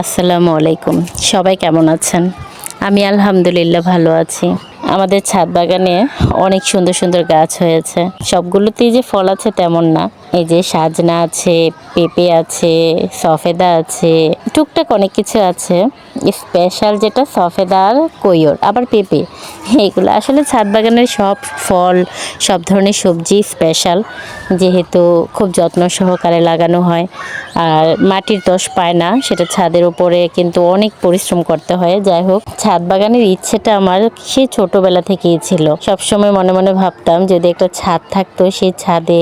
আসসালামু আলাইকুম। সবাই কেমন আছেন? আমি আলহামদুলিল্লাহ ভালো আছি। আমাদের ছাদ বাগানে অনেক সুন্দর সুন্দর গাছ হয়েছে। সবগুলোতেই যে ফল আছে তেমন না। এই যে সাজনা আছে, পেঁপে আছে, সফেদা আছে, টুকটাক অনেক কিছু আছে। স্পেশাল যেটা সফেদা আর কৈর, আবার পেঁপে। এগুলো আসলে ছাদ বাগানের সব ফল, সব ধরনের সবজি স্পেশাল, যেহেতু খুব যত্ন সহকারে লাগানো হয়। আর মাটির দোষ পায় না, সেটা ছাদের উপরে কিন্তু অনেক পরিশ্রম করতে হয়। যাই হোক, ছাদ বাগানের ইচ্ছেটা আমার সেই ছোটবেলা থেকেই ছিল। সবসময় মনে মনে ভাবতাম যদি একটা ছাদ থাকতো, সেই ছাদে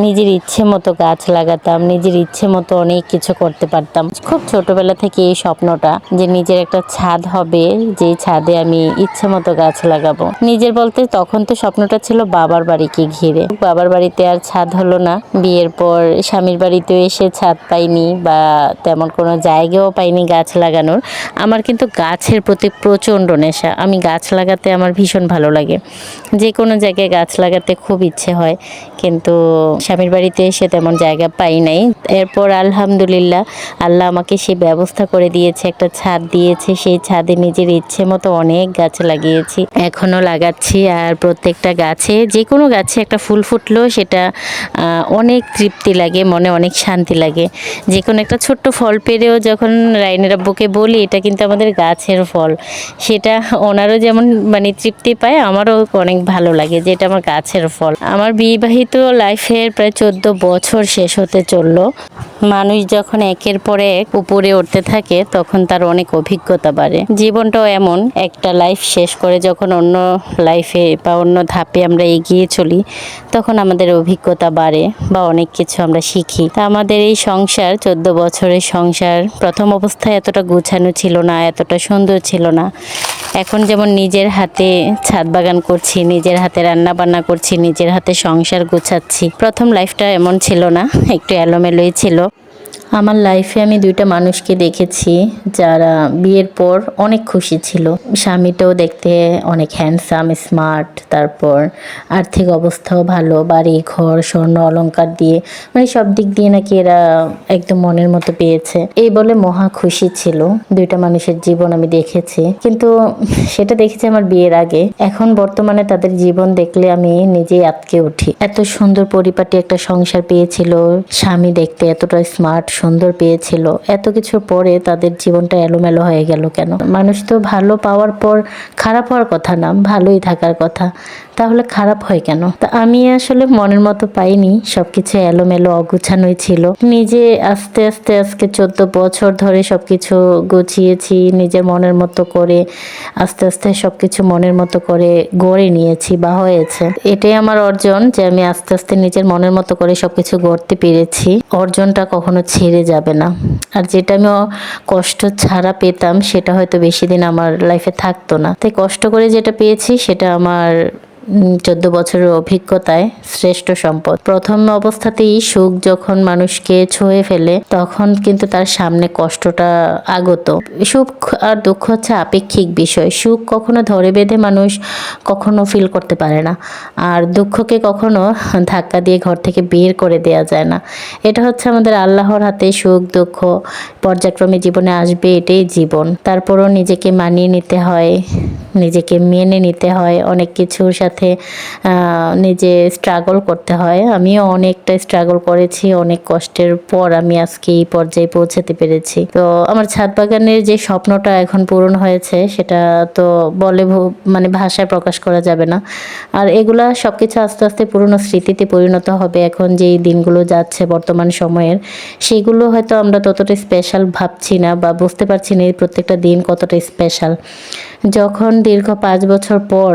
নিজের ইচ্ছে মতো গাছ লাগাতাম, নিজের ইচ্ছে মতো অনেক কিছু করতে পারতাম। খুব ছোটবেলা থেকে এই স্বপ্নটা যে নিজের একটা ছাদ হবে, যে ছাদে আমি ইচ্ছে মতো গাছ লাগাবো। নিজের বলতে তখন তো স্বপ্নটা ছিল বাবার বাড়িকে ঘিরে। বাবার বাড়িতে আর ছাদ হলো না। বিয়ের পর স্বামীর বাড়িতে এসে ছাদ পাইনি বা তেমন কোনো জায়গাও পাইনি গাছ লাগানোর। আমার কিন্তু গাছের প্রতি প্রচণ্ড নেশা। আমি গাছ লাগাতে আমার ভীষণ ভালো লাগে। যে কোনো জায়গায় গাছ লাগাতে খুব ইচ্ছে হয়, কিন্তু স্বামীর বাড়িতে এসে তেমন জায়গা পাই নাই। এরপর আলহামদুলিল্লাহ আল্লাহ আমাকে সেই ব্যবস্থা করে দিয়েছে, একটা ছাদ দিয়েছে। সেই ছাদে নিজের ইচ্ছে মতো অনেক গাছ লাগিয়েছি, এখনও লাগাচ্ছি। আর প্রত্যেকটা গাছে, যে কোনো গাছে একটা ফুল ফুটলেও সেটা অনেক তৃপ্তি লাগে, মনে অনেক শান্তি লাগে। যে কোনো একটা ছোট্ট ফল পেরেও যখন রাইনের আব্বুকে বলি এটা কিন্তু আমাদের গাছের ফল, সেটা ওনারও যেমন মানে তৃপ্তি পায়, আমারও অনেক ভালো লাগে যে এটা আমার গাছের ফল। আমার বিবাহিত লাইফের প্রায় 14 বছর শেষ হতে চললো। মানুষ যখন একের পর এক উপরে উঠতে থাকে তখন তার অনেক অভিজ্ঞতা বাড়ে। জীবনটাও এমন, একটা লাইফ শেষ করে যখন অন্য লাইফে বা অন্য ধাপে আমরা এগিয়ে চলি, তখন আমাদের অভিজ্ঞতা বাড়ে বা অনেক কিছু আমরা শিখি। তা আমাদের এই সংসার, 14 বছরের সংসার, প্রথম অবস্থায় এতটা গুছানো ছিল না, এতটা সুন্দর ছিল না। এখন যেমন নিজের হাতে ছাদ বাগান করছি, নিজের হাতে রান্না বান্না করছি, নিজের হাতে সংসার গোছাচ্ছি। প্রথম লাইফটা এমন ছিল না, একটু এলোমেলোই ছিল। আমার লাইফে আমি দুইটা মানুষকে দেখেছি যারা বিয়ের পর অনেক খুশি ছিল। স্বামীটাও দেখতে অনেক হ্যান্ডসাম, স্মার্ট, তারপর আর্থিক অবস্থাও ভালো, বাড়ি ঘর স্বর্ণ অলংকার দিয়ে মানে সব দিক দিয়ে নাকি এরা একদম মনের মতো পেয়েছে, এই বলে মহা খুশি ছিল। দুইটা মানুষের জীবন আমি দেখেছি, কিন্তু সেটা দেখেছি আমার বিয়ের আগে। এখন বর্তমানে তাদের জীবন দেখলে আমি নিজেই আটকে উঠি। এত সুন্দর পরিপাটি একটা সংসার পেয়েছিল, স্বামী দেখতে এতটা স্মার্ট সুন্দর পেয়েছিল, এত কিছু পরে তাদের জীবনটা এলোমেলো হয়ে গেল কেন? মানুষ তো ভালো পাওয়ার পর খারাপ হওয়ার কথা না, ভালোই থাকার কথা, তাহলে খারাপ হয় কেন? তা আমি আসলে মনের মতো পাইনি, সবকিছু এলোমেলো অগুছানোই ছিল। নিজে আস্তে আস্তে আজকে 14 বছর ধরে সবকিছু গুছিয়েছি নিজের মনের মতো করে, আস্তে আস্তে সবকিছু মনের মতো করে গড়ে নিয়েছি বা হয়েছে। এটাই আমার অর্জন, যে আমি আস্তে আস্তে নিজের মনের মতো করে সবকিছু গড়তে পেরেছি। অর্জনটা কখনো ছেড়ে যাবে না। আর যেটা আমি কষ্ট ছাড়া পেতাম সেটা হয়তো বেশি দিন আমার লাইফে থাকতো না। তাই কষ্ট করে যেটা পেয়েছি সেটা আমার 14 বছরের অভিজ্ঞতায় শ্রেষ্ঠ সম্পদ। প্রথম অবস্থাতেই সুখ যখন মানুষকে ছুঁয়ে ফেলে তখন কিন্তু তার সামনে কষ্টটা আগত। সুখ আর দুঃখ হচ্ছে আপেক্ষিক বিষয়। সুখ কখনো ধরে বেঁধে মানুষ কখনো ফিল করতে পারে না, আর দুঃখকে কখনো ধাক্কা দিয়ে ঘর থেকে বের করে দেয়া যায় না। এটা হচ্ছে আমাদের আল্লাহর হাতে, সুখ দুঃখ পর্যায়ক্রমে জীবনে আসবে, এটাই জীবন। তারপরও নিজেকে মানিয়ে নিতে হয়, নিজেকে মেনে নিতে হয়, অনেক কিছুর সাথে নিজে স্ট্রাগল করতে হয়। আমিও অনেকটা স্ট্রাগল করেছি, অনেক কষ্টের পর আমি আজকে এই পর্যায়ে পৌঁছাতে পেরেছি। তো আমার ছাদ বাগানের যে স্বপ্নটা এখন পূরণ হয়েছে সেটা তো বলে মানে ভাষায় প্রকাশ করা যাবে না। আর এগুলা সবকিছু আস্তে আস্তে পুরনো স্মৃতিতে পরিণত হবে। এখন যেই দিনগুলো যাচ্ছে বর্তমান সময়ের, সেগুলো হয়তো আমরা ততটা স্পেশাল ভাবছি না বা বুঝতে পারছি না এই প্রত্যেকটা দিন কতটা স্পেশাল। যখন দীর্ঘ 5 বছর পর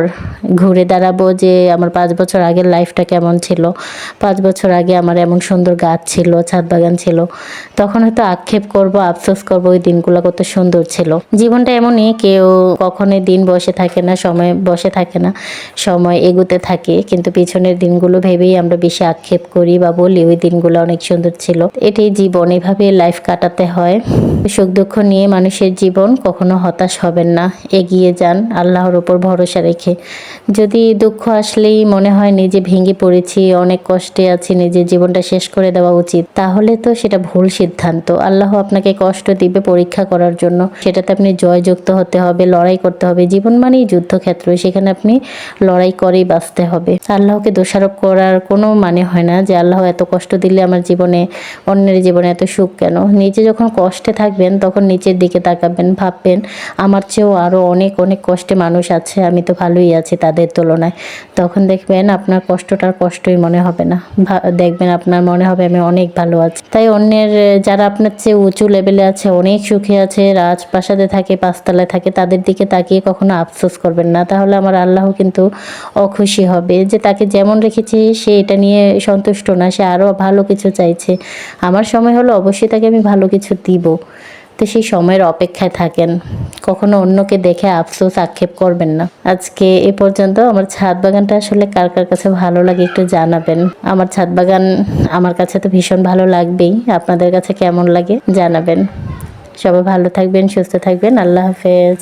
ঘুরে দাঁড়াবো যে আমার 5 বছর আগের লাইফটা কেমন ছিল, 5 বছর আগে আমার এমন সুন্দর গাছ ছিল, ছাদ বাগান ছিল, তখন হয়তো আক্ষেপ করব, আফসোস করব ওই দিনগুলো কত সুন্দর ছিল। জীবনটা এমনই, কেউ কখনোই দিন বসে থাকে না, সময় বসে থাকে না, সময় এগোতে থাকে, কিন্তু পিছনের দিনগুলো ভেবেই আমরা বেশি আক্ষেপ করি বা বলি ওই দিনগুলো অনেক সুন্দর ছিল। এটাই জীবন, এভাবে লাইফ কাটাতে হয়। সুখ দুঃখ নিয়ে মানুষের জীবন, কখনো হতাশ হবেন না, এগিয়ে যান আল্লাহর উপর ভরসা রেখে। যদি দুঃখ আসলেই মনে হয় নিজে ভেঙে পড়েছি, অনেক কষ্টে আছি, নিজের জীবনটা শেষ করে দেওয়া উচিত, তাহলে তো সেটা ভুল সিদ্ধান্ত। আল্লাহ আপনাকে কষ্ট দিবে পরীক্ষা করার জন্য, সেটাতে আপনি জয়যুক্ত হতে হবে, লড়াই করতে হবে। জীবন মানেই যুদ্ধক্ষেত্র, সেখানে আপনি লড়াই করেই বাঁচতে হবে। আল্লাহকে দোষারোপ করার কোনো মানে হয় না যে আল্লাহ এত কষ্ট দিলে আমার জীবনে, অন্যের জীবনে এত সুখ কেন। নিজে যখন কষ্টে থাকবেন তখন নিচের দিকে তাকাবেন, ভাববেন আমার চেয়েও আরও অনেক অনেক কষ্টে মানুষ আছে, আমি তো ভালোই আছি তাদের তুলনায়। তখন দেখবেন আপনার কষ্টটার কষ্টই মনে হবে না, দেখবেন আপনার মনে হবে আমি অনেক ভালো আছি। তাই অন্যের, যারা আপনার চেয়ে উঁচু লেভেলে আছে, অনেক সুখে আছে, রাজপ্রাসাদে থাকে, পাঁচতলায় থাকে, তাদের দিকে তাকিয়ে কখনো আফসোস করবেন না। তাহলে আমার আল্লাহ কিন্তু অখুশি হবে যে তাকে যেমন রেখেছি সে এটা নিয়ে সন্তুষ্ট না, সে আরও ভালো কিছু চাইছে। আমার সময় হলো অবশ্যই তাকে আমি ভালো কিছু দিব। তো সেই সময়ের অপেক্ষায় থাকেন, কখনো অন্যকে দেখে আফসোস আক্ষেপ করবেন না। আজকে এ পর্যন্ত। আমার ছাদ বাগানটা আসলে কার কার কাছে ভালো লাগে একটু জানাবেন। আমার ছাদ বাগান আমার কাছে তো ভীষণ ভালো লাগবেই, আপনাদের কাছে কেমন লাগে জানাবেন। সবাই ভালো থাকবেন, সুস্থ থাকবেন। আল্লাহ হাফেজ।